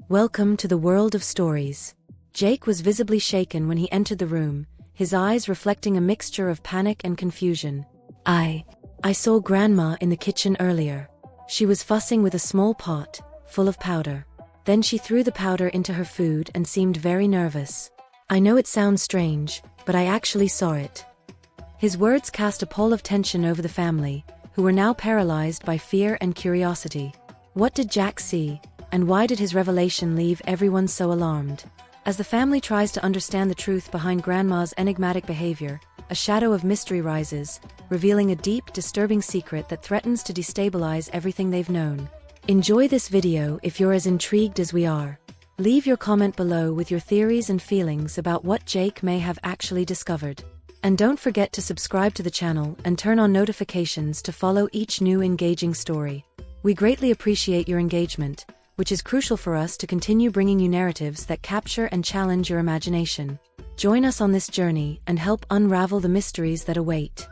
Welcome to the world of stories. Jake was visibly shaken when he entered the room, his eyes reflecting a mixture of panic and confusion. I saw Grandma in the kitchen earlier. She was fussing with a small pot, full of powder. Then she threw the powder into her food and seemed very nervous. I know it sounds strange, but I actually saw it. His words cast a pall of tension over the family, who were now paralyzed by fear and curiosity. What did Jack see, and why did his revelation leave everyone so alarmed? As the family tries to understand the truth behind Grandma's enigmatic behavior, a shadow of mystery rises, revealing a deep, disturbing secret that threatens to destabilize everything they've known. Enjoy this video if you're as intrigued as we are. Leave your comment below with your theories and feelings about what Jake may have actually discovered. And don't forget to subscribe to the channel and turn on notifications to follow each new engaging story. We greatly appreciate your engagement, which is crucial for us to continue bringing you narratives that capture and challenge your imagination. Join us on this journey and help unravel the mysteries that await.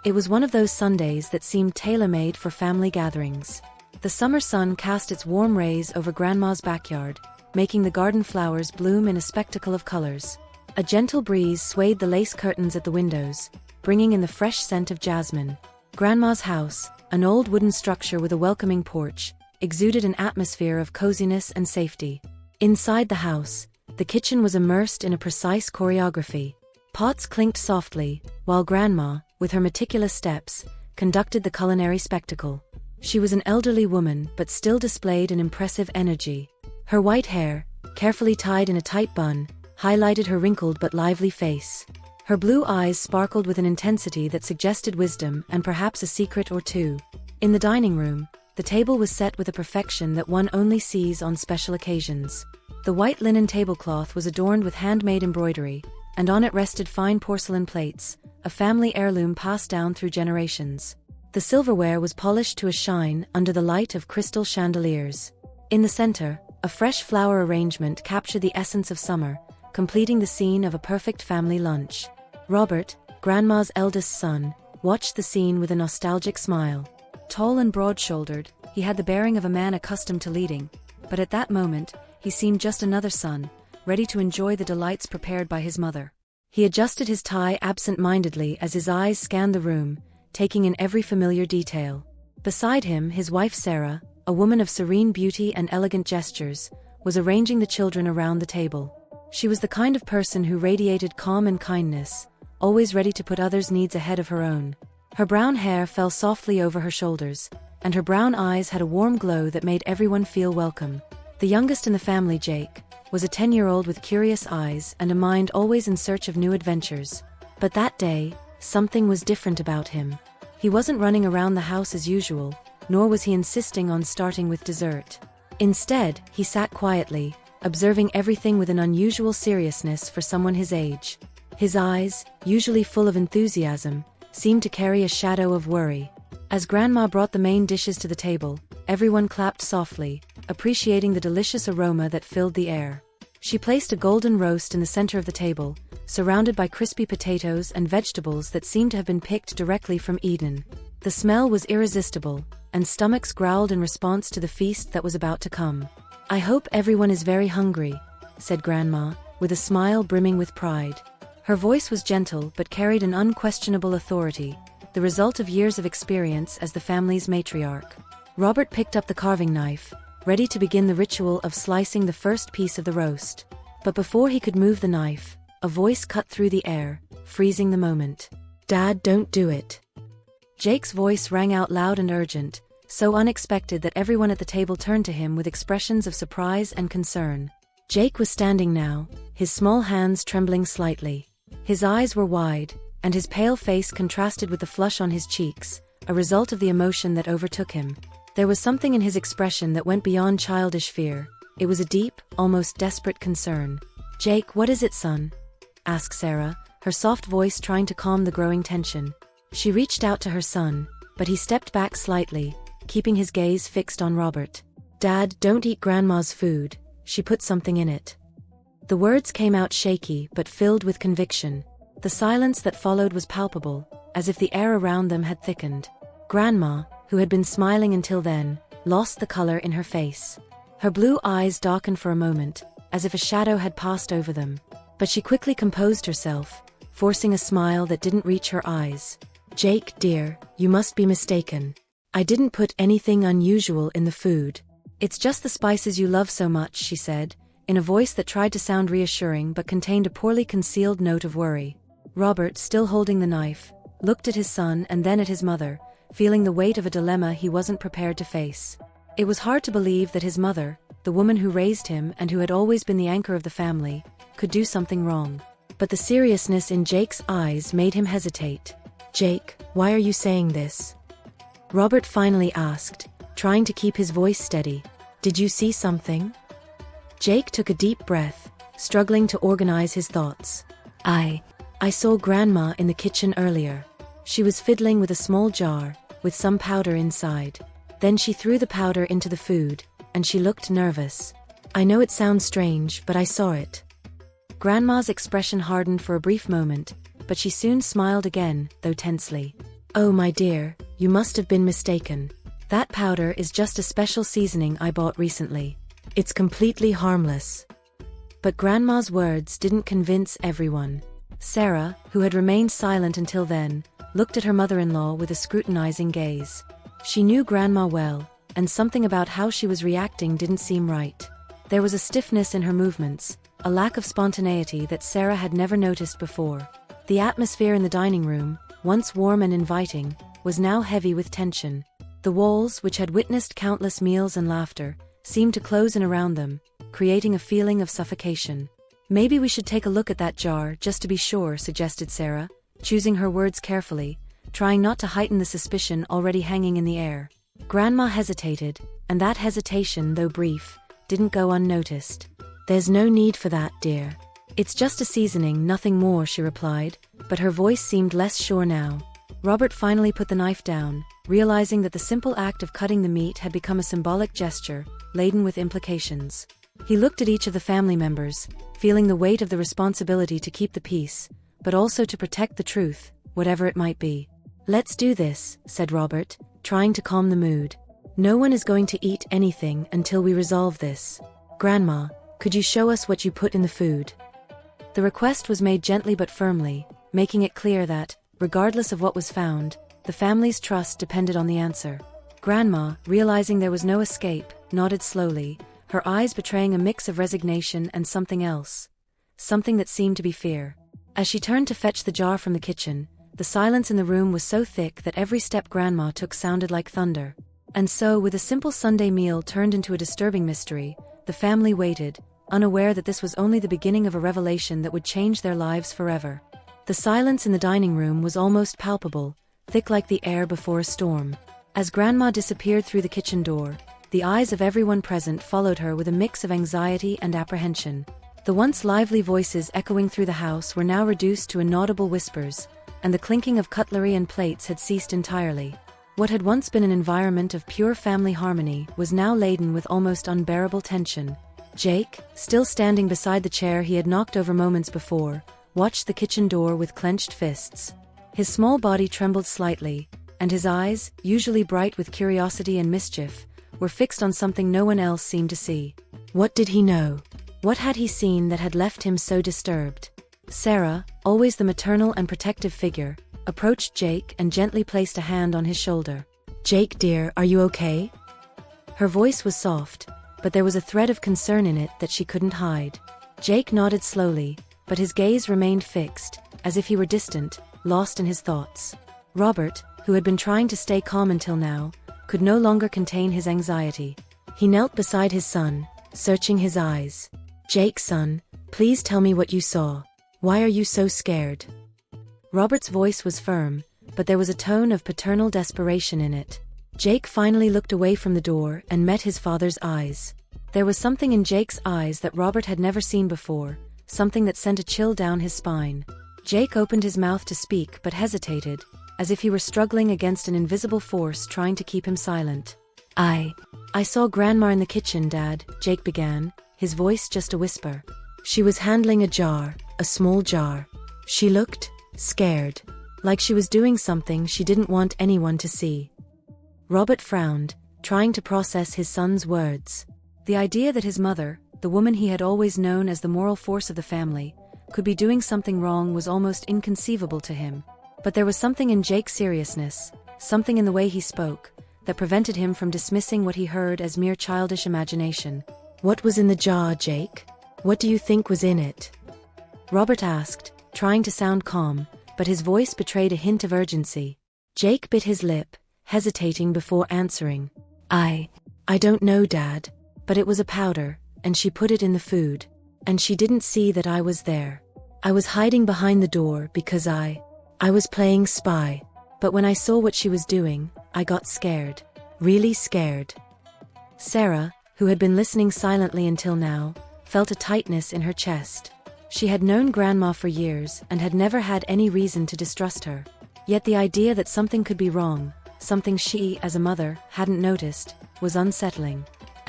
It was one of those Sundays that seemed tailor-made for family gatherings. The summer sun cast its warm rays over Grandma's backyard, making the garden flowers bloom in a spectacle of colors. A gentle breeze swayed the lace curtains at the windows, bringing in the fresh scent of jasmine. Grandma's house, an old wooden structure with a welcoming porch, exuded an atmosphere of coziness and safety. Inside the house, the kitchen was immersed in a precise choreography. Pots clinked softly, while Grandma, with her meticulous steps, conducted the culinary spectacle. She was an elderly woman but still displayed an impressive energy. Her white hair, carefully tied in a tight bun, highlighted her wrinkled but lively face. Her blue eyes sparkled with an intensity that suggested wisdom and perhaps a secret or two. In the dining room, the table was set with a perfection that one only sees on special occasions. The white linen tablecloth was adorned with handmade embroidery, and on it rested fine porcelain plates, a family heirloom passed down through generations. The silverware was polished to a shine under the light of crystal chandeliers. In the center, a fresh flower arrangement captured the essence of summer, completing the scene of a perfect family lunch. Robert, Grandma's eldest son, watched the scene with a nostalgic smile. Tall and broad-shouldered, he had the bearing of a man accustomed to leading, but at that moment, he seemed just another son, ready to enjoy the delights prepared by his mother. He adjusted his tie absent-mindedly as his eyes scanned the room, taking in every familiar detail. Beside him, his wife Sarah, a woman of serene beauty and elegant gestures, was arranging the children around the table. She was the kind of person who radiated calm and kindness, always ready to put others' needs ahead of her own. Her brown hair fell softly over her shoulders, and her brown eyes had a warm glow that made everyone feel welcome. The youngest in the family, Jake, was a 10-year-old with curious eyes and a mind always in search of new adventures. But that day, something was different about him. He wasn't running around the house as usual, nor was he insisting on starting with dessert. Instead, he sat quietly, observing everything with an unusual seriousness for someone his age. His eyes, usually full of enthusiasm, seemed to carry a shadow of worry. As Grandma brought the main dishes to the table, everyone clapped softly, appreciating the delicious aroma that filled the air. She placed a golden roast in the center of the table, surrounded by crispy potatoes and vegetables that seemed to have been picked directly from Eden. The smell was irresistible, and stomachs growled in response to the feast that was about to come. "I hope everyone is very hungry," said Grandma, with a smile brimming with pride. Her voice was gentle but carried an unquestionable authority, the result of years of experience as the family's matriarch. Robert picked up the carving knife, ready to begin the ritual of slicing the first piece of the roast. But before he could move the knife, a voice cut through the air, freezing the moment. "Dad, don't do it." Jake's voice rang out loud and urgent, so unexpected that everyone at the table turned to him with expressions of surprise and concern. Jake was standing now, his small hands trembling slightly. His eyes were wide, and his pale face contrasted with the flush on his cheeks, a result of the emotion that overtook him. There was something in his expression that went beyond childish fear. It was a deep, almost desperate concern. "Jake, what is it, son?" asked Sarah, her soft voice trying to calm the growing tension. She reached out to her son, but he stepped back slightly, keeping his gaze fixed on Robert. "Dad, don't eat Grandma's food. She put something in it." The words came out shaky but filled with conviction. The silence that followed was palpable, as if the air around them had thickened. Grandma, who had been smiling until then, lost the color in her face. Her blue eyes darkened for a moment, as if a shadow had passed over them. But she quickly composed herself, forcing a smile that didn't reach her eyes. "Jake, dear, you must be mistaken. I didn't put anything unusual in the food. It's just the spices you love so much," she said, in a voice that tried to sound reassuring but contained a poorly concealed note of worry. Robert, still holding the knife, looked at his son and then at his mother, feeling the weight of a dilemma he wasn't prepared to face. It was hard to believe that his mother, the woman who raised him and who had always been the anchor of the family, could do something wrong. But the seriousness in Jake's eyes made him hesitate. "Jake, why are you saying this?" Robert finally asked, trying to keep his voice steady. "Did you see something?" Jake took a deep breath, struggling to organize his thoughts. I saw Grandma in the kitchen earlier. She was fiddling with a small jar, with some powder inside. Then she threw the powder into the food, and she looked nervous. I know it sounds strange, but I saw it." Grandma's expression hardened for a brief moment, but she soon smiled again, though tensely. "Oh my dear, you must have been mistaken. That powder is just a special seasoning I bought recently. It's completely harmless." But Grandma's words didn't convince everyone. Sarah, who had remained silent until then, looked at her mother-in-law with a scrutinizing gaze. She knew Grandma well, and something about how she was reacting didn't seem right. There was a stiffness in her movements, a lack of spontaneity that Sarah had never noticed before. The atmosphere in the dining room, once warm and inviting, was now heavy with tension. The walls, which had witnessed countless meals and laughter, seemed to close in around them, creating a feeling of suffocation. "Maybe we should take a look at that jar, just to be sure," suggested Sarah, choosing her words carefully, trying not to heighten the suspicion already hanging in the air. Grandma hesitated, and that hesitation, though brief, didn't go unnoticed. "There's no need for that, dear. It's just a seasoning, nothing more," she replied, but her voice seemed less sure now. Robert finally put the knife down, realizing that the simple act of cutting the meat had become a symbolic gesture, laden with implications. He looked at each of the family members, feeling the weight of the responsibility to keep the peace, but also to protect the truth, whatever it might be. "Let's do this," said Robert, trying to calm the mood. "No one is going to eat anything until we resolve this. Grandma, could you show us what you put in the food?" The request was made gently but firmly, making it clear that, regardless of what was found, the family's trust depended on the answer. Grandma, realizing there was no escape, nodded slowly, her eyes betraying a mix of resignation and something else. Something that seemed to be fear. As she turned to fetch the jar from the kitchen, the silence in the room was so thick that every step Grandma took sounded like thunder. And so, with a simple Sunday meal turned into a disturbing mystery, the family waited, unaware that this was only the beginning of a revelation that would change their lives forever. The silence in the dining room was almost palpable, thick like the air before a storm. As Grandma disappeared through the kitchen door, the eyes of everyone present followed her with a mix of anxiety and apprehension. The once lively voices echoing through the house were now reduced to inaudible whispers, and the clinking of cutlery and plates had ceased entirely. What had once been an environment of pure family harmony was now laden with almost unbearable tension. Jake, still standing beside the chair he had knocked over moments before, watched the kitchen door with clenched fists. His small body trembled slightly, and his eyes, usually bright with curiosity and mischief, were fixed on something no one else seemed to see. What did he know? What had he seen that had left him so disturbed? Sarah, always the maternal and protective figure, approached Jake and gently placed a hand on his shoulder. "Jake, dear, are you okay?" Her voice was soft, but there was a thread of concern in it that she couldn't hide. Jake nodded slowly, but his gaze remained fixed, as if he were distant, lost in his thoughts. Robert, who had been trying to stay calm until now, could no longer contain his anxiety. He knelt beside his son, searching his eyes. "Jake, son, please tell me what you saw. Why are you so scared?" Robert's voice was firm, but there was a tone of paternal desperation in it. Jake finally looked away from the door and met his father's eyes. There was something in Jake's eyes that Robert had never seen before, something that sent a chill down his spine. Jake opened his mouth to speak but hesitated, as if he were struggling against an invisible force trying to keep him silent. I saw Grandma in the kitchen, Dad," Jake began, his voice just a whisper. "She was handling a jar, a small jar. She looked scared, like she was doing something she didn't want anyone to see." Robert frowned, trying to process his son's words. The idea that his mother, the woman he had always known as the moral force of the family, could be doing something wrong was almost inconceivable to him. But there was something in Jake's seriousness, something in the way he spoke, that prevented him from dismissing what he heard as mere childish imagination. "What was in the jar, Jake? What do you think was in it?" Robert asked, trying to sound calm, but his voice betrayed a hint of urgency. Jake bit his lip, hesitating before answering. I don't know, Dad. But it was a powder, and she put it in the food. And she didn't see that I was there. I was hiding behind the door because I was playing spy. But when I saw what she was doing, I got scared. Really scared." Sarah, who had been listening silently until now, felt a tightness in her chest. She had known Grandma for years and had never had any reason to distrust her. Yet the idea that something could be wrong, something she, as a mother, hadn't noticed, was unsettling.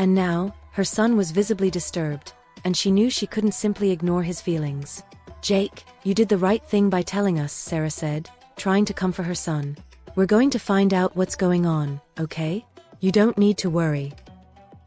And now, her son was visibly disturbed, and she knew she couldn't simply ignore his feelings. "Jake, you did the right thing by telling us," Sarah said, trying to comfort her son. "We're going to find out what's going on, okay? You don't need to worry."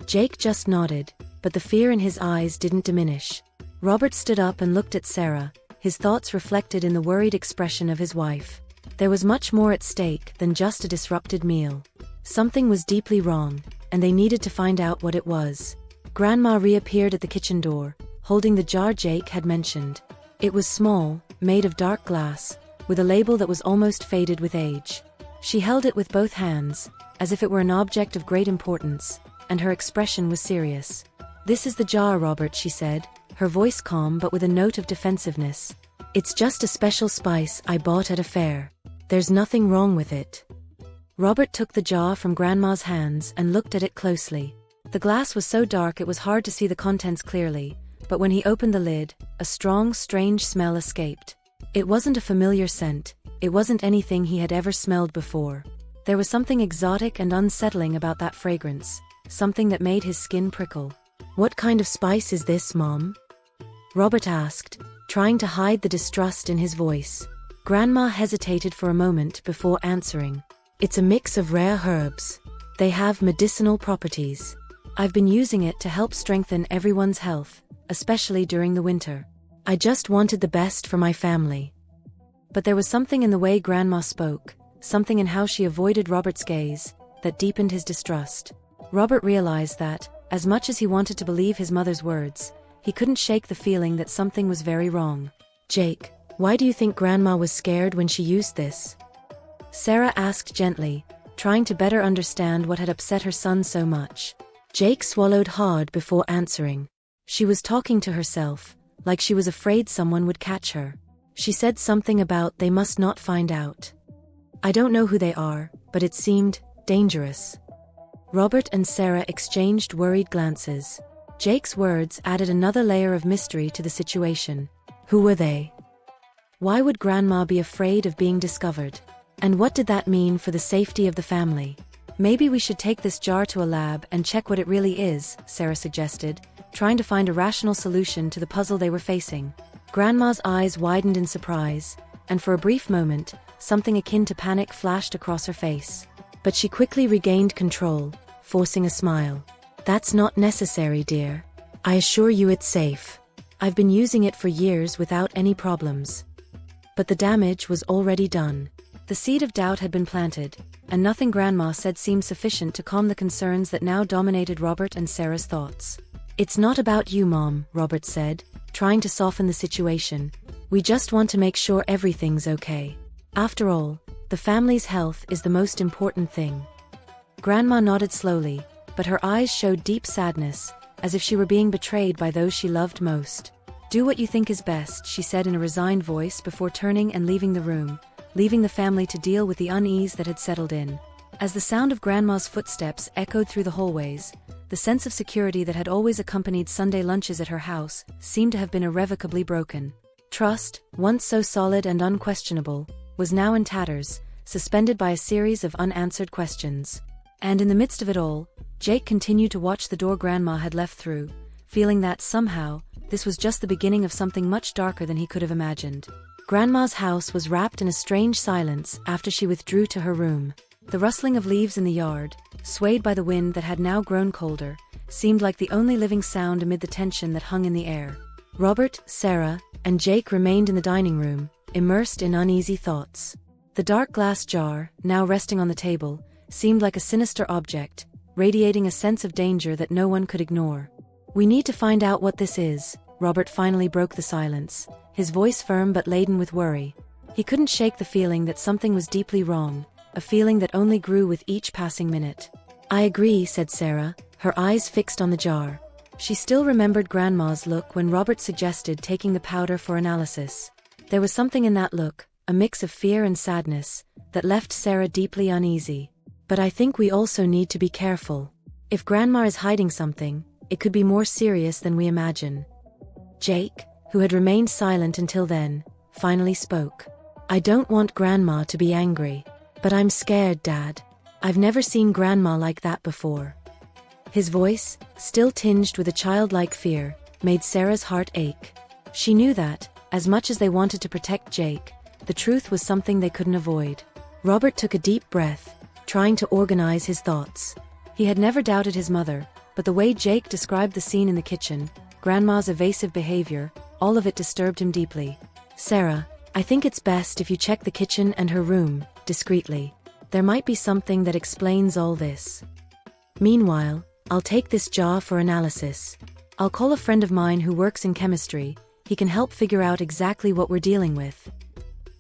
Jake just nodded, but the fear in his eyes didn't diminish. Robert stood up and looked at Sarah, his thoughts reflected in the worried expression of his wife. There was much more at stake than just a disrupted meal. Something was deeply wrong, and they needed to find out what it was. Grandma reappeared at the kitchen door, holding the jar Jake had mentioned. It was small, made of dark glass, with a label that was almost faded with age. She held it with both hands, as if it were an object of great importance, and her expression was serious. "This is the jar, Robert," she said, her voice calm but with a note of defensiveness. "It's just a special spice I bought at a fair. There's nothing wrong with it." Robert took the jar from Grandma's hands and looked at it closely. The glass was so dark it was hard to see the contents clearly, but when he opened the lid, a strong, strange smell escaped. It wasn't a familiar scent, it wasn't anything he had ever smelled before. There was something exotic and unsettling about that fragrance, something that made his skin prickle. "What kind of spice is this, Mom?" Robert asked, trying to hide the distrust in his voice. Grandma hesitated for a moment before answering. "It's a mix of rare herbs. They have medicinal properties. I've been using it to help strengthen everyone's health, especially during the winter. I just wanted the best for my family." But there was something in the way Grandma spoke, something in how she avoided Robert's gaze, that deepened his distrust. Robert realized that, as much as he wanted to believe his mother's words, he couldn't shake the feeling that something was very wrong. "Jake, why do you think Grandma was scared when she used this?" Sarah asked gently, trying to better understand what had upset her son so much. Jake swallowed hard before answering. She was talking to herself, like she was afraid someone would catch her. She said something about they must not find out. "I don't know who they are, but it seemed dangerous." Robert and Sarah exchanged worried glances. Jake's words added another layer of mystery to the situation. Who were they? Why would Grandma be afraid of being discovered? And what did that mean for the safety of the family? "Maybe we should take this jar to a lab and check what it really is," Sarah suggested, trying to find a rational solution to the puzzle they were facing. Grandma's eyes widened in surprise, and for a brief moment, something akin to panic flashed across her face. But she quickly regained control, forcing a smile. "That's not necessary, dear. I assure you it's safe. I've been using it for years without any problems." But the damage was already done. The seed of doubt had been planted, and nothing Grandma said seemed sufficient to calm the concerns that now dominated Robert and Sarah's thoughts. "It's not about you, Mom," Robert said, trying to soften the situation. "We just want to make sure everything's okay. After all, the family's health is the most important thing." Grandma nodded slowly, but her eyes showed deep sadness, as if she were being betrayed by those she loved most. "Do what you think is best," she said in a resigned voice before turning and leaving the room, leaving the family to deal with the unease that had settled in. As the sound of Grandma's footsteps echoed through the hallways, the sense of security that had always accompanied Sunday lunches at her house seemed to have been irrevocably broken. Trust, once so solid and unquestionable, was now in tatters, suspended by a series of unanswered questions. And in the midst of it all, Jake continued to watch the door Grandma had left through, feeling that, somehow, this was just the beginning of something much darker than he could have imagined. Grandma's house was wrapped in a strange silence after she withdrew to her room. The rustling of leaves in the yard, swayed by the wind that had now grown colder, seemed like the only living sound amid the tension that hung in the air. Robert, Sarah, and Jake remained in the dining room, immersed in uneasy thoughts. The dark glass jar, now resting on the table, seemed like a sinister object, radiating a sense of danger that no one could ignore. "We need to find out what this is," Robert finally broke the silence, his voice firm but laden with worry. He couldn't shake the feeling that something was deeply wrong, a feeling that only grew with each passing minute. "I agree," said Sarah, her eyes fixed on the jar. She still remembered Grandma's look when Robert suggested taking the powder for analysis. There was something in that look, a mix of fear and sadness, that left Sarah deeply uneasy. "But I think we also need to be careful. If Grandma is hiding something, it could be more serious than we imagine." Jake, who had remained silent until then, finally spoke. "I don't want Grandma to be angry. But I'm scared, Dad. I've never seen Grandma like that before." His voice, still tinged with a childlike fear, made Sarah's heart ache. She knew that, as much as they wanted to protect Jake, the truth was something they couldn't avoid. Robert took a deep breath, trying to organize his thoughts. He had never doubted his mother, but the way Jake described the scene in the kitchen, Grandma's evasive behavior, all of it disturbed him deeply. "Sarah, I think it's best if you check the kitchen and her room, discreetly. There might be something that explains all this. Meanwhile, I'll take this jar for analysis. I'll call a friend of mine who works in chemistry. He can help figure out exactly what we're dealing with."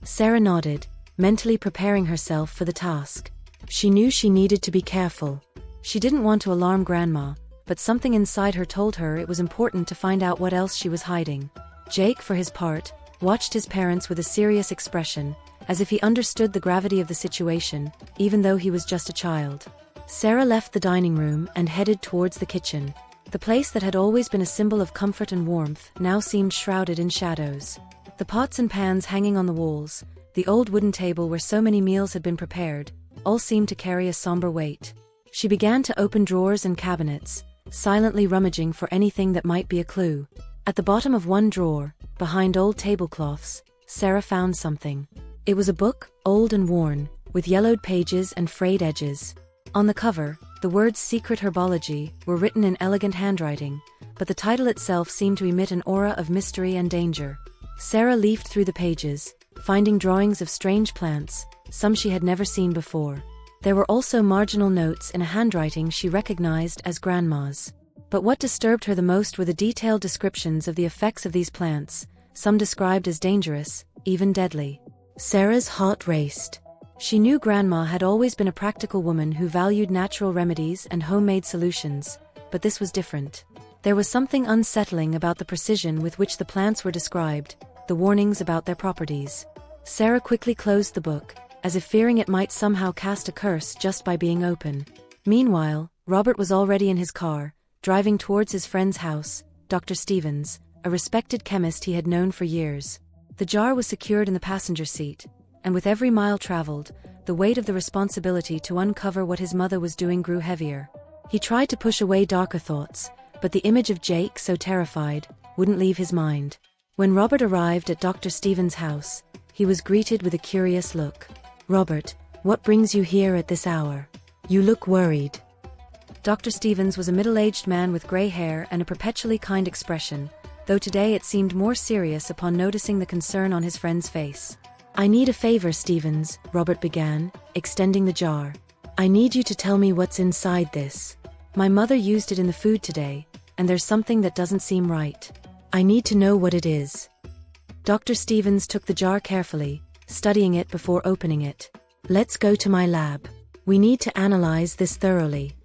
Sarah nodded, mentally preparing herself for the task. She knew she needed to be careful. She didn't want to alarm Grandma, but something inside her told her it was important to find out what else she was hiding. Jake, for his part, watched his parents with a serious expression, as if he understood the gravity of the situation, even though he was just a child. Sarah left the dining room and headed towards the kitchen. The place that had always been a symbol of comfort and warmth now seemed shrouded in shadows. The pots and pans hanging on the walls, the old wooden table where so many meals had been prepared, all seemed to carry a somber weight. She began to open drawers and cabinets, silently rummaging for anything that might be a clue. At the bottom of one drawer, behind old tablecloths, Sarah found something. It was a book, old and worn, with yellowed pages and frayed edges. On the cover, the words "Secret Herbology" were written in elegant handwriting, but the title itself seemed to emit an aura of mystery and danger. Sarah leafed through the pages, finding drawings of strange plants, some she had never seen before. There were also marginal notes in a handwriting she recognized as Grandma's. But what disturbed her the most were the detailed descriptions of the effects of these plants, some described as dangerous, even deadly. Sarah's heart raced. She knew Grandma had always been a practical woman who valued natural remedies and homemade solutions, but this was different. There was something unsettling about the precision with which the plants were described, the warnings about their properties. Sarah quickly closed the book, as if fearing it might somehow cast a curse just by being open. Meanwhile, Robert was already in his car, driving towards his friend's house, Dr. Stevens, a respected chemist he had known for years. The jar was secured in the passenger seat, and with every mile traveled, the weight of the responsibility to uncover what his mother was doing grew heavier. He tried to push away darker thoughts, but the image of Jake, so terrified, wouldn't leave his mind. When Robert arrived at Dr. Stevens' house, he was greeted with a curious look. "Robert, what brings you here at this hour? You look worried." Dr. Stevens was a middle-aged man with gray hair and a perpetually kind expression, though today it seemed more serious upon noticing the concern on his friend's face. "I need a favor, Stevens," Robert began, extending the jar. "I need you to tell me what's inside this. My mother used it in the food today, and there's something that doesn't seem right. I need to know what it is." Dr. Stevens took the jar carefully, studying it before opening it. "Let's go to my lab. We need to analyze this thoroughly."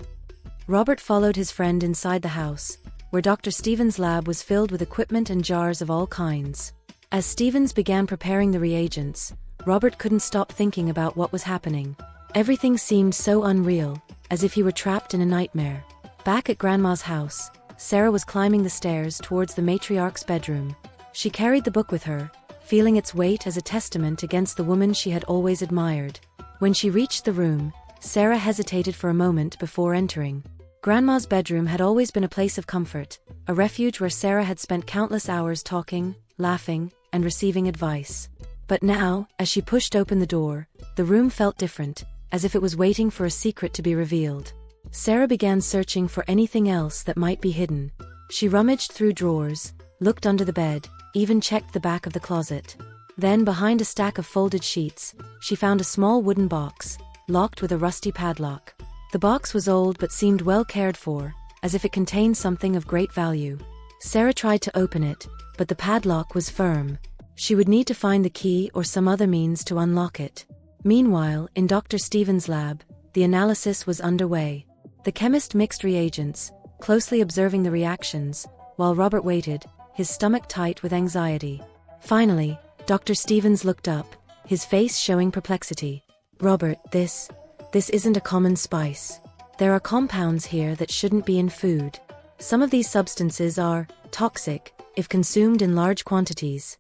Robert followed his friend inside the house, where Dr. Stevens' lab was filled with equipment and jars of all kinds. As Stevens began preparing the reagents, Robert couldn't stop thinking about what was happening. Everything seemed so unreal, as if he were trapped in a nightmare. Back at Grandma's house, Sarah was climbing the stairs towards the matriarch's bedroom. She carried the book with her, feeling its weight as a testament against the woman she had always admired. When she reached the room, Sarah hesitated for a moment before entering. Grandma's bedroom had always been a place of comfort, a refuge where Sarah had spent countless hours talking, laughing, and receiving advice. But now, as she pushed open the door, the room felt different, as if it was waiting for a secret to be revealed. Sarah began searching for anything else that might be hidden. She rummaged through drawers, looked under the bed, even checked the back of the closet. Then, behind a stack of folded sheets, she found a small wooden box, locked with a rusty padlock. The box was old but seemed well cared for, as if it contained something of great value. Sarah tried to open it, but the padlock was firm. She would need to find the key or some other means to unlock it. Meanwhile, in Dr. Stevens' lab, the analysis was underway. The chemist mixed reagents, closely observing the reactions, while Robert waited, his stomach tight with anxiety. Finally, Dr. Stevens looked up, his face showing perplexity. "Robert, this isn't a common spice. There are compounds here that shouldn't be in food. Some of these substances are toxic if consumed in large quantities."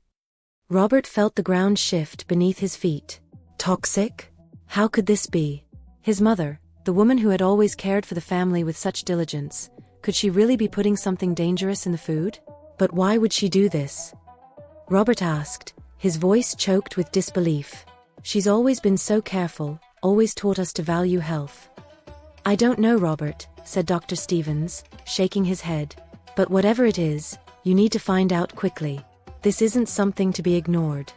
Robert felt the ground shift beneath his feet. Toxic? How could this be? His mother, the woman who had always cared for the family with such diligence, could she really be putting something dangerous in the food? But why would she do this? Robert asked, his voice choked with disbelief. "She's always been so careful, always taught us to value health." "I don't know, Robert," said Dr. Stevens, shaking his head. "But whatever it is, you need to find out quickly. This isn't something to be ignored."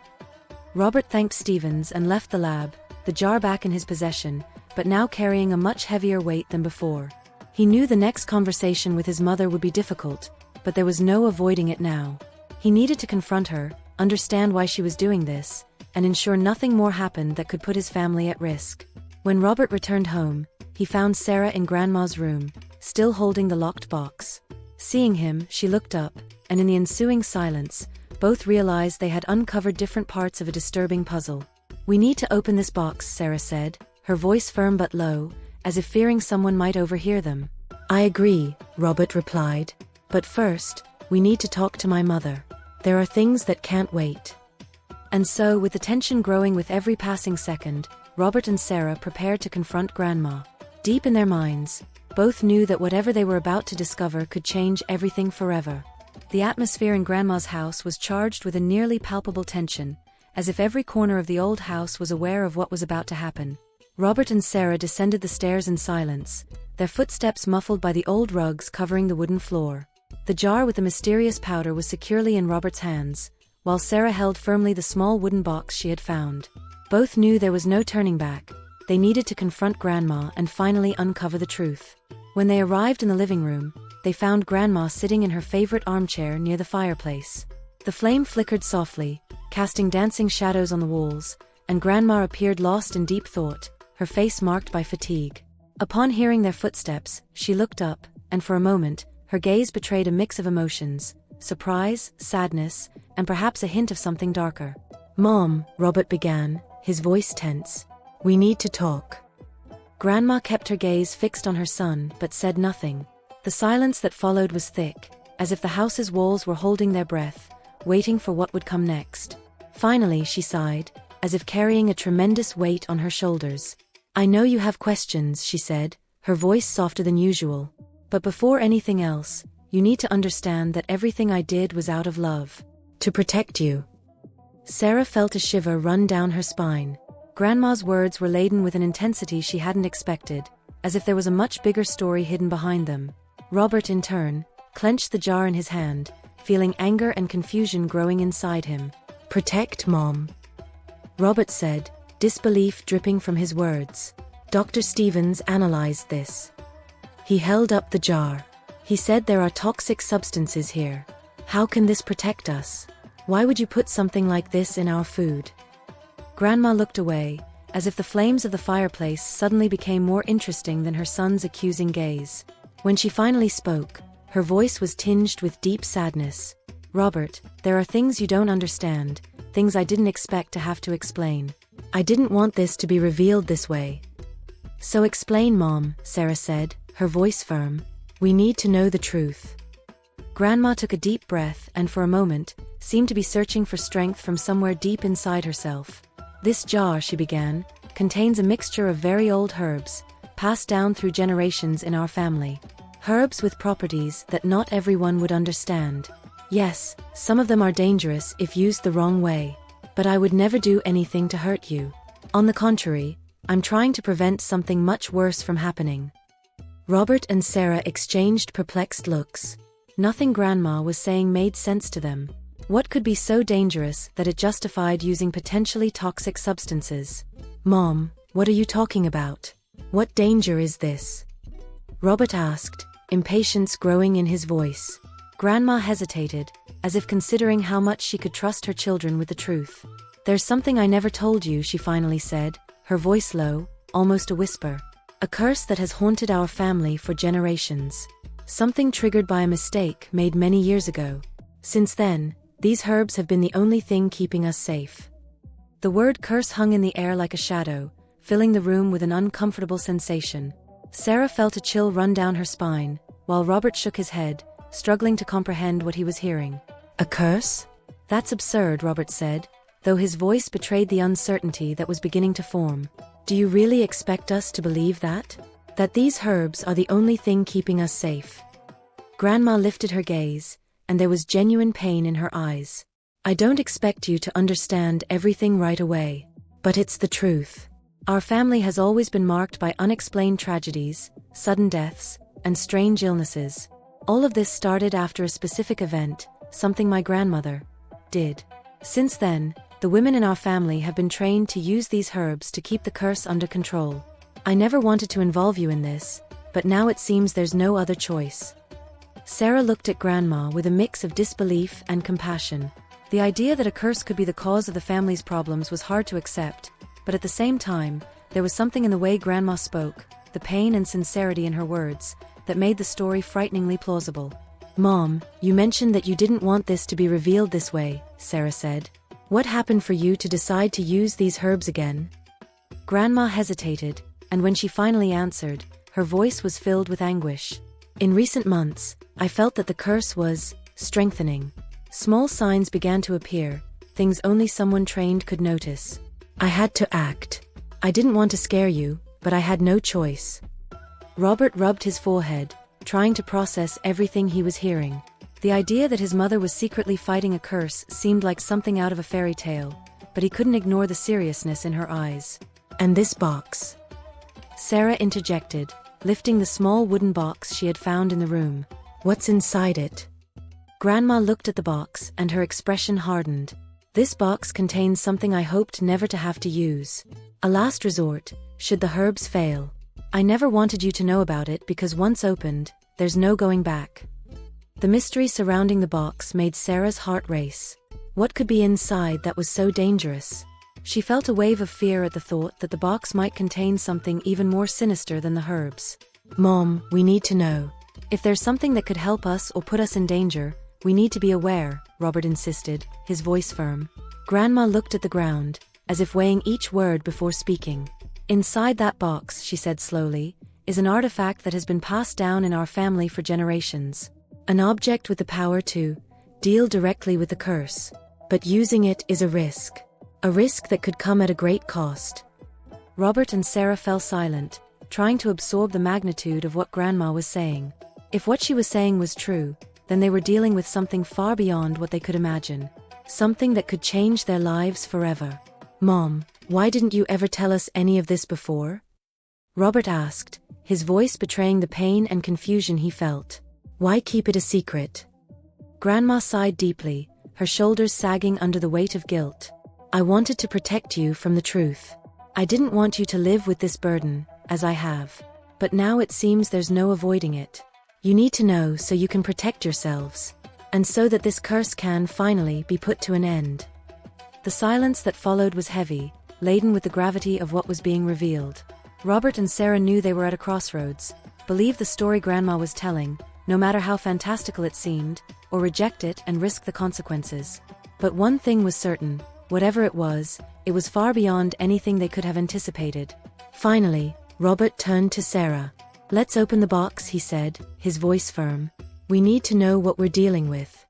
Robert thanked Stevens and left the lab, the jar back in his possession, but now carrying a much heavier weight than before. He knew the next conversation with his mother would be difficult, but there was no avoiding it now. He needed to confront her, understand why she was doing this, and ensure nothing more happened that could put his family at risk. When Robert returned home, he found Sarah in Grandma's room, still holding the locked box. Seeing him, she looked up, and in the ensuing silence, both realized they had uncovered different parts of a disturbing puzzle. "We need to open this box," Sarah said, her voice firm but low, as if fearing someone might overhear them. "I agree," Robert replied. "But first, we need to talk to my mother. There are things that can't wait." And so, with the tension growing with every passing second, Robert and Sarah prepared to confront Grandma. Deep in their minds, both knew that whatever they were about to discover could change everything forever. The atmosphere in Grandma's house was charged with a nearly palpable tension, as if every corner of the old house was aware of what was about to happen. Robert and Sarah descended the stairs in silence, their footsteps muffled by the old rugs covering the wooden floor. The jar with the mysterious powder was securely in Robert's hands, while Sarah held firmly the small wooden box she had found. Both knew there was no turning back. They needed to confront Grandma and finally uncover the truth. When they arrived in the living room, they found Grandma sitting in her favorite armchair near the fireplace. The flame flickered softly, casting dancing shadows on the walls, and Grandma appeared lost in deep thought, her face marked by fatigue. Upon hearing their footsteps, she looked up, and for a moment, her gaze betrayed a mix of emotions: surprise, sadness, and perhaps a hint of something darker. "Mom," Robert began, his voice tense. "We need to talk." Grandma kept her gaze fixed on her son, but said nothing. The silence that followed was thick, as if the house's walls were holding their breath, waiting for what would come next. Finally, she sighed, as if carrying a tremendous weight on her shoulders. "I know you have questions," she said, her voice softer than usual. "But before anything else, you need to understand that everything I did was out of love. To protect you." Sarah felt a shiver run down her spine. Grandma's words were laden with an intensity she hadn't expected, as if there was a much bigger story hidden behind them. Robert, in turn, clenched the jar in his hand, feeling anger and confusion growing inside him. "Protect Mom," Robert said, disbelief dripping from his words. Dr. Stevens analyzed this. He held up the jar. He said, "There are toxic substances here. How can this protect us? Why would you put something like this in our food?" Grandma looked away, as if the flames of the fireplace suddenly became more interesting than her son's accusing gaze. When she finally spoke, her voice was tinged with deep sadness. "Robert, there are things you don't understand, things I didn't expect to have to explain. I didn't want this to be revealed this way." "So explain, Mom," Sarah said, her voice firm. "We need to know the truth." Grandma took a deep breath and for a moment, seemed to be searching for strength from somewhere deep inside herself. "This jar," she began, "contains a mixture of very old herbs, passed down through generations in our family. Herbs with properties that not everyone would understand. Yes, some of them are dangerous if used the wrong way. But I would never do anything to hurt you. On the contrary, I'm trying to prevent something much worse from happening." Robert and Sarah exchanged perplexed looks. Nothing Grandma was saying made sense to them. What could be so dangerous that it justified using potentially toxic substances? "Mom, what are you talking about? What danger is this?" Robert asked, impatience growing in his voice. Grandma hesitated, as if considering how much she could trust her children with the truth. "There's something I never told you," she finally said, her voice low, almost a whisper. "A curse that has haunted our family for generations. Something triggered by a mistake made many years ago. Since then, these herbs have been the only thing keeping us safe." The word curse hung in the air like a shadow, filling the room with an uncomfortable sensation. Sarah felt a chill run down her spine, while Robert shook his head, struggling to comprehend what he was hearing. "A curse? That's absurd," Robert said, though his voice betrayed the uncertainty that was beginning to form. "Do you really expect us to believe that? That these herbs are the only thing keeping us safe?" Grandma lifted her gaze, and there was genuine pain in her eyes. "I don't expect you to understand everything right away. But it's the truth. Our family has always been marked by unexplained tragedies, sudden deaths, and strange illnesses. All of this started after a specific event, something my grandmother did. Since then, the women in our family have been trained to use these herbs to keep the curse under control. I never wanted to involve you in this, but now it seems there's no other choice." Sarah looked at Grandma with a mix of disbelief and compassion. The idea that a curse could be the cause of the family's problems was hard to accept, but at the same time, there was something in the way Grandma spoke, the pain and sincerity in her words, that made the story frighteningly plausible. "Mom, you mentioned that you didn't want this to be revealed this way," Sarah said. "What happened for you to decide to use these herbs again?" Grandma hesitated, and when she finally answered, her voice was filled with anguish. "In recent months, I felt that the curse was strengthening. Small signs began to appear, things only someone trained could notice. I had to act. I didn't want to scare you, but I had no choice." Robert rubbed his forehead, trying to process everything he was hearing. The idea that his mother was secretly fighting a curse seemed like something out of a fairy tale, but he couldn't ignore the seriousness in her eyes. "And this box?" Sarah interjected, lifting the small wooden box she had found in the room. "What's inside it?" Grandma looked at the box, and her expression hardened. "This box contains something I hoped never to have to use. A last resort, should the herbs fail. I never wanted you to know about it because once opened, there's no going back." The mystery surrounding the box made Sarah's heart race. What could be inside that was so dangerous? She felt a wave of fear at the thought that the box might contain something even more sinister than the herbs. "Mom, we need to know. If there's something that could help us or put us in danger, we need to be aware," Robert insisted, his voice firm. Grandma looked at the ground, as if weighing each word before speaking. "Inside that box," she said slowly, "is an artifact that has been passed down in our family for generations. An object with the power to deal directly with the curse. But using it is a risk. A risk that could come at a great cost." Robert and Sarah fell silent, trying to absorb the magnitude of what Grandma was saying. If what she was saying was true, then they were dealing with something far beyond what they could imagine. Something that could change their lives forever. "Mom, why didn't you ever tell us any of this before?" Robert asked, his voice betraying the pain and confusion he felt. "Why keep it a secret?" Grandma sighed deeply, her shoulders sagging under the weight of guilt. "I wanted to protect you from the truth. I didn't want you to live with this burden, as I have. But now it seems there's no avoiding it. You need to know so you can protect yourselves. And so that this curse can finally be put to an end." The silence that followed was heavy, laden with the gravity of what was being revealed. Robert and Sarah knew they were at a crossroads: believe the story Grandma was telling, no matter how fantastical it seemed, or reject it and risk the consequences. But one thing was certain: whatever it was far beyond anything they could have anticipated. Finally, Robert turned to Sarah. "Let's open the box," he said, his voice firm. "We need to know what we're dealing with."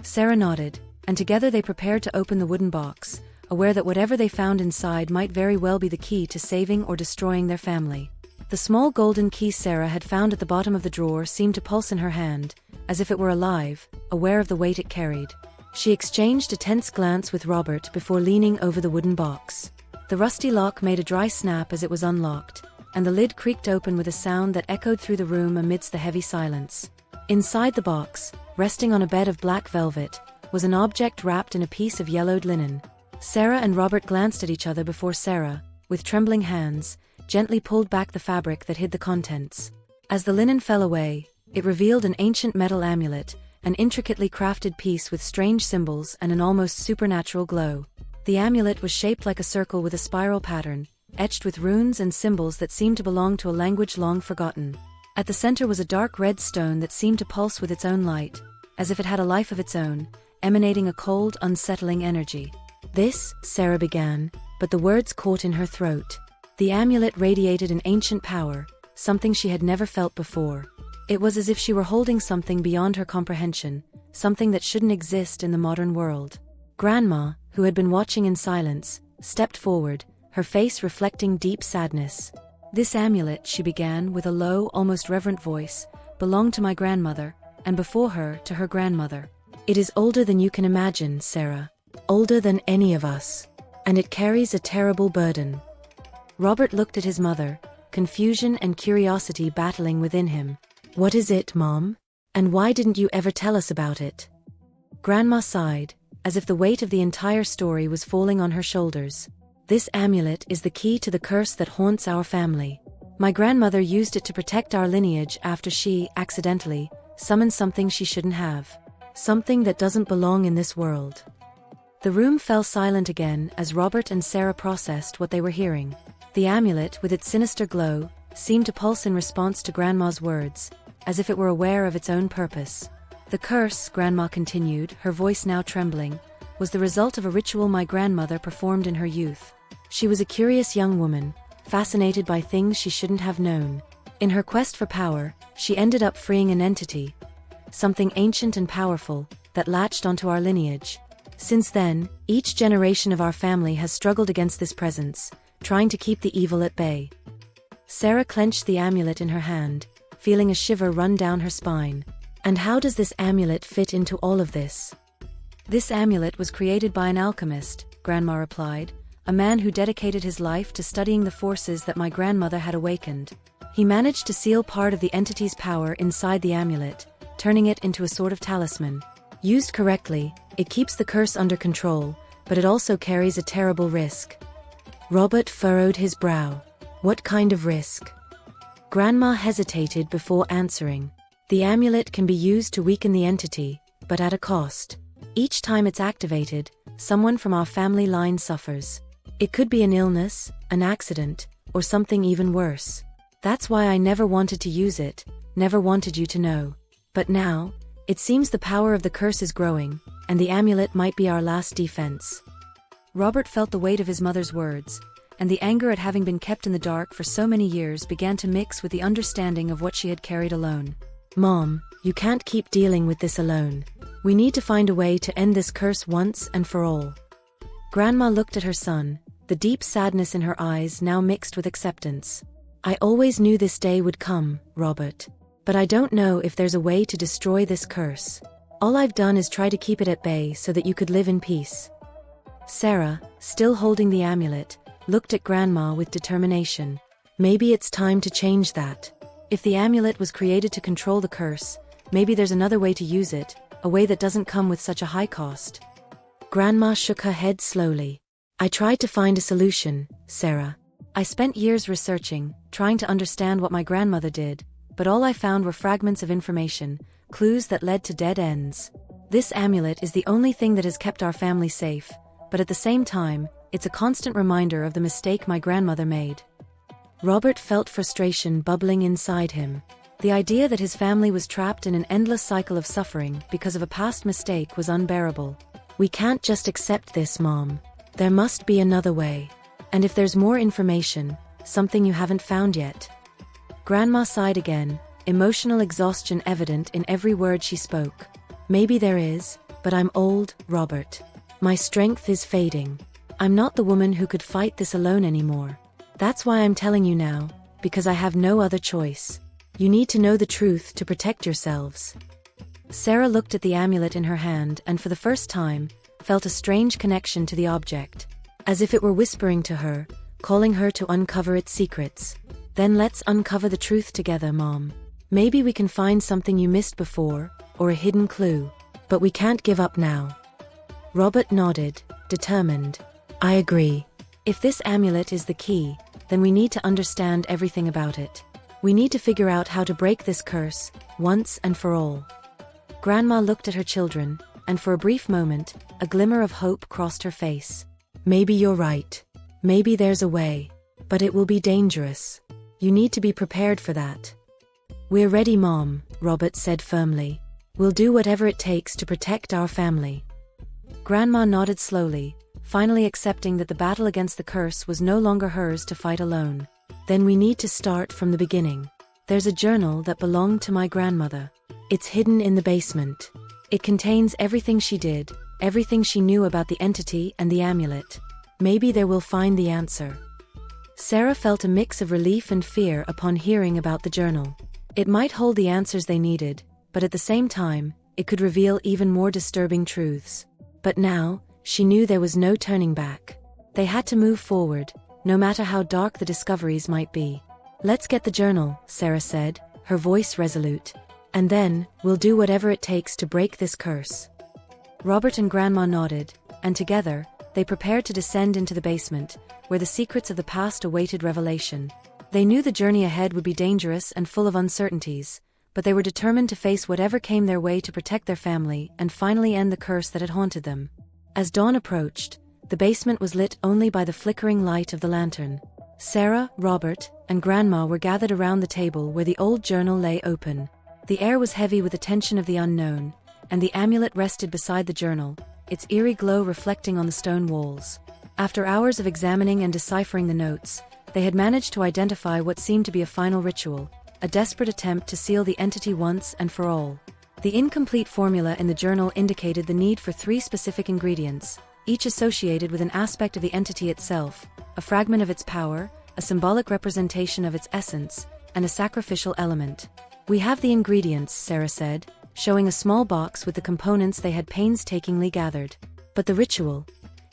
Sarah nodded, and together they prepared to open the wooden box, aware that whatever they found inside might very well be the key to saving or destroying their family. The small golden key Sarah had found at the bottom of the drawer seemed to pulse in her hand, as if it were alive, aware of the weight it carried. She exchanged a tense glance with Robert before leaning over the wooden box. The rusty lock made a dry snap as it was unlocked, and the lid creaked open with a sound that echoed through the room amidst the heavy silence. Inside the box, resting on a bed of black velvet, was an object wrapped in a piece of yellowed linen. Sarah and Robert glanced at each other before Sarah, with trembling hands, gently pulled back the fabric that hid the contents. As the linen fell away, it revealed an ancient metal amulet, an intricately crafted piece with strange symbols and an almost supernatural glow. The amulet was shaped like a circle with a spiral pattern, etched with runes and symbols that seemed to belong to a language long forgotten. At the center was a dark red stone that seemed to pulse with its own light, as if it had a life of its own, emanating a cold, unsettling energy. "This," Sarah began, but the words caught in her throat. The amulet radiated an ancient power, something she had never felt before. It was as if she were holding something beyond her comprehension, something that shouldn't exist in the modern world. Grandma, who had been watching in silence, stepped forward, her face reflecting deep sadness. "This amulet," she began with a low, almost reverent voice, "belonged to my grandmother, and before her, to her grandmother. It is older than you can imagine, Sarah. Older than any of us. And it carries a terrible burden." Robert looked at his mother, confusion and curiosity battling within him. "What is it, Mom? And why didn't you ever tell us about it?" Grandma sighed, as if the weight of the entire story was falling on her shoulders. "This amulet is the key to the curse that haunts our family. My grandmother used it to protect our lineage after she, accidentally, summoned something she shouldn't have. Something that doesn't belong in this world." The room fell silent again as Robert and Sarah processed what they were hearing. The amulet, with its sinister glow, seemed to pulse in response to Grandma's words, as if it were aware of its own purpose. "The curse," Grandma continued, her voice now trembling, "was the result of a ritual my grandmother performed in her youth. She was a curious young woman, fascinated by things she shouldn't have known. In her quest for power, she ended up freeing an entity, something ancient and powerful, that latched onto our lineage. Since then, each generation of our family has struggled against this presence, trying to keep the evil at bay." Sarah clenched the amulet in her hand, feeling a shiver run down her spine. "And how does this amulet fit into all of this?" "This amulet was created by an alchemist," Grandma replied, "a man who dedicated his life to studying the forces that my grandmother had awakened. He managed to seal part of the entity's power inside the amulet, turning it into a sort of talisman. Used correctly, it keeps the curse under control, but it also carries a terrible risk." Robert furrowed his brow. "What kind of risk?" Grandma hesitated before answering. "The amulet can be used to weaken the entity, but at a cost. Each time it's activated, someone from our family line suffers. It could be an illness, an accident, or something even worse. That's why I never wanted to use it, never wanted you to know. But now, it seems the power of the curse is growing, and the amulet might be our last defense." Robert felt the weight of his mother's words, and the anger at having been kept in the dark for so many years began to mix with the understanding of what she had carried alone. "Mom, you can't keep dealing with this alone. We need to find a way to end this curse once and for all." Grandma looked at her son, the deep sadness in her eyes now mixed with acceptance. "I always knew this day would come, Robert. But I don't know if there's a way to destroy this curse. All I've done is try to keep it at bay so that you could live in peace." Sarah, still holding the amulet, looked at Grandma with determination. "Maybe it's time to change that. If the amulet was created to control the curse, maybe there's another way to use it, a way that doesn't come with such a high cost." Grandma shook her head slowly. "I tried to find a solution, Sarah. I spent years researching, trying to understand what my grandmother did, but all I found were fragments of information, clues that led to dead ends. This amulet is the only thing that has kept our family safe, but at the same time, it's a constant reminder of the mistake my grandmother made." Robert felt frustration bubbling inside him. The idea that his family was trapped in an endless cycle of suffering because of a past mistake was unbearable. "We can't just accept this, Mom. There must be another way. And if there's more information, something you haven't found yet." Grandma sighed again, emotional exhaustion evident in every word she spoke. "Maybe there is, but I'm old, Robert. My strength is fading. I'm not the woman who could fight this alone anymore. That's why I'm telling you now, because I have no other choice. You need to know the truth to protect yourselves." Sarah looked at the amulet in her hand and for the first time, felt a strange connection to the object, as if it were whispering to her, calling her to uncover its secrets. Then let's uncover the truth together, Mom. Maybe we can find something you missed before, or a hidden clue. But we can't give up now. Robert nodded, determined. I agree. If this amulet is the key, then we need to understand everything about it. We need to figure out how to break this curse, once and for all. Grandma looked at her children, and for a brief moment, a glimmer of hope crossed her face. Maybe you're right. Maybe there's a way. But it will be dangerous. You need to be prepared for that. We're ready, Mom, Robert said firmly. We'll do whatever it takes to protect our family. Grandma nodded slowly, finally accepting that the battle against the curse was no longer hers to fight alone. Then we need to start from the beginning. There's a journal that belonged to my grandmother. It's hidden in the basement. It contains everything she did, everything she knew about the entity and the amulet. Maybe there we'll find the answer. Sarah felt a mix of relief and fear upon hearing about the journal. It might hold the answers they needed, but at the same time, it could reveal even more disturbing truths. But now, she knew there was no turning back. They had to move forward, no matter how dark the discoveries might be. Let's get the journal, Sarah said, her voice resolute. And then, we'll do whatever it takes to break this curse. Robert and Grandma nodded, and together, they prepared to descend into the basement, where the secrets of the past awaited revelation. They knew the journey ahead would be dangerous and full of uncertainties, but they were determined to face whatever came their way to protect their family and finally end the curse that had haunted them. As dawn approached, the basement was lit only by the flickering light of the lantern. Sarah, Robert, and Grandma were gathered around the table where the old journal lay open. The air was heavy with the tension of the unknown, and the amulet rested beside the journal, its eerie glow reflecting on the stone walls. After hours of examining and deciphering the notes, they had managed to identify what seemed to be a final ritual, a desperate attempt to seal the entity once and for all. The incomplete formula in the journal indicated the need for 3 specific ingredients, each associated with an aspect of the entity itself, a fragment of its power, a symbolic representation of its essence, and a sacrificial element. We have the ingredients, Sarah said, showing a small box with the components they had painstakingly gathered. But the ritual,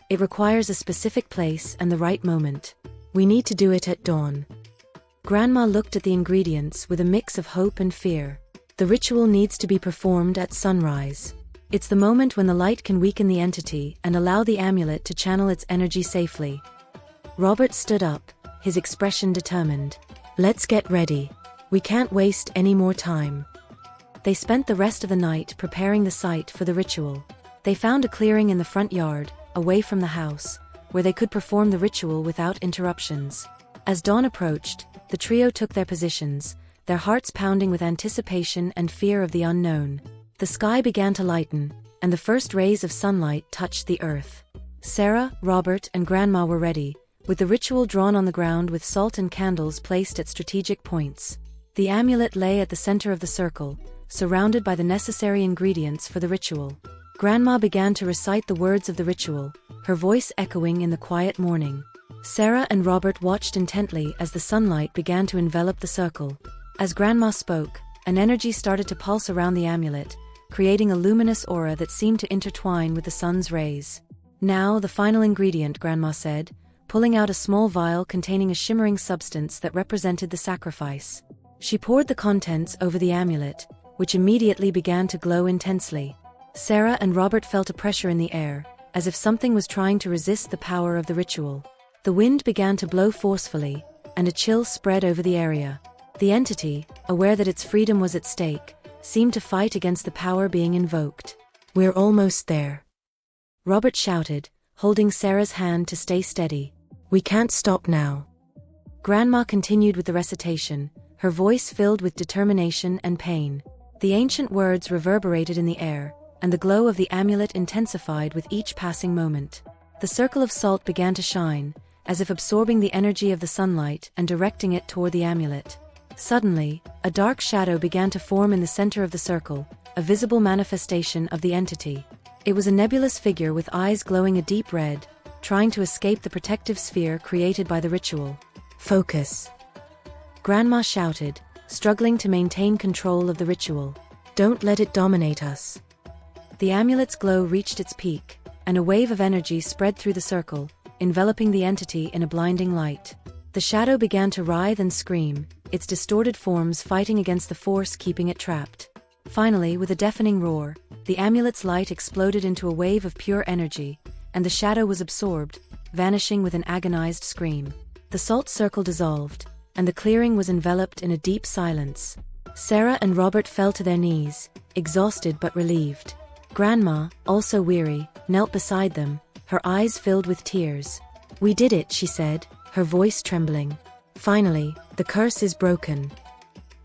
it requires a specific place and the right moment. We need to do it at dawn. Grandma looked at the ingredients with a mix of hope and fear. The ritual needs to be performed at sunrise. It's the moment when the light can weaken the entity and allow the amulet to channel its energy safely. Robert stood up, his expression determined. Let's get ready. We can't waste any more time. They spent the rest of the night preparing the site for the ritual. They found a clearing in the front yard, away from the house, where they could perform the ritual without interruptions. As dawn approached, the trio took their positions, their hearts pounding with anticipation and fear of the unknown. The sky began to lighten, and the first rays of sunlight touched the earth. Sarah, Robert, and Grandma were ready, with the ritual drawn on the ground with salt and candles placed at strategic points. The amulet lay at the center of the circle, surrounded by the necessary ingredients for the ritual. Grandma began to recite the words of the ritual, her voice echoing in the quiet morning. Sarah and Robert watched intently as the sunlight began to envelop the circle. As Grandma spoke, an energy started to pulse around the amulet, creating a luminous aura that seemed to intertwine with the sun's rays. Now, the final ingredient, Grandma said, pulling out a small vial containing a shimmering substance that represented the sacrifice. She poured the contents over the amulet, which immediately began to glow intensely. Sarah and Robert felt a pressure in the air, as if something was trying to resist the power of the ritual. The wind began to blow forcefully, and a chill spread over the area. The entity, aware that its freedom was at stake, seemed to fight against the power being invoked. We're almost there, Robert shouted, holding Sarah's hand to stay steady. We can't stop now. Grandma continued with the recitation, her voice filled with determination and pain. The ancient words reverberated in the air, and the glow of the amulet intensified with each passing moment. The circle of salt began to shine, as if absorbing the energy of the sunlight and directing it toward the amulet. Suddenly, a dark shadow began to form in the center of the circle, a visible manifestation of the entity. It was a nebulous figure with eyes glowing a deep red, trying to escape the protective sphere created by the ritual. Focus! Grandma shouted, struggling to maintain control of the ritual. Don't let it dominate us. The amulet's glow reached its peak, and a wave of energy spread through the circle, enveloping the entity in a blinding light. The shadow began to writhe and scream, its distorted forms fighting against the force keeping it trapped. Finally, with a deafening roar, the amulet's light exploded into a wave of pure energy, and the shadow was absorbed, vanishing with an agonized scream. The salt circle dissolved, and the clearing was enveloped in a deep silence. Sarah and Robert fell to their knees, exhausted but relieved. Grandma, also weary, knelt beside them, her eyes filled with tears. "We did it," she said, her voice trembling. "Finally, the curse is broken."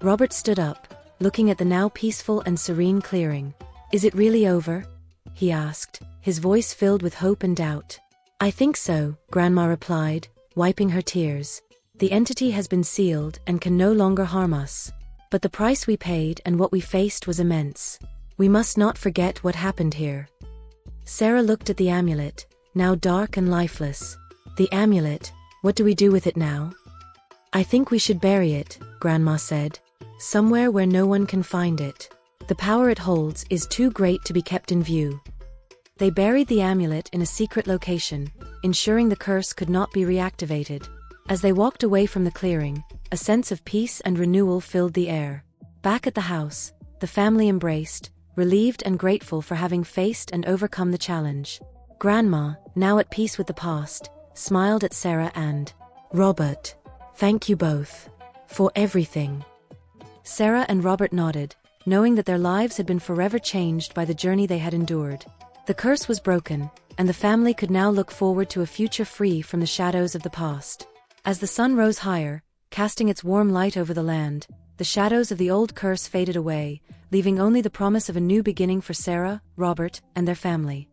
Robert stood up, looking at the now peaceful and serene clearing. "Is it really over?" he asked, his voice filled with hope and doubt. "I think so," Grandma replied, wiping her tears. "The entity has been sealed and can no longer harm us. But the price we paid and what we faced was immense. We must not forget what happened here." Sarah looked at the amulet, now dark and lifeless. "The amulet, what do we do with it now?" "I think we should bury it," Grandma said. "Somewhere where no one can find it. The power it holds is too great to be kept in view." They buried the amulet in a secret location, ensuring the curse could not be reactivated. As they walked away from the clearing, a sense of peace and renewal filled the air. Back at the house, the family embraced, relieved and grateful for having faced and overcome the challenge. Grandma, now at peace with the past, smiled at Sarah and Robert. "Thank you both for everything." Sarah and Robert nodded, knowing that their lives had been forever changed by the journey they had endured. The curse was broken, and the family could now look forward to a future free from the shadows of the past. As the sun rose higher, casting its warm light over the land, the shadows of the old curse faded away, leaving only the promise of a new beginning for Sarah, Robert, and their family.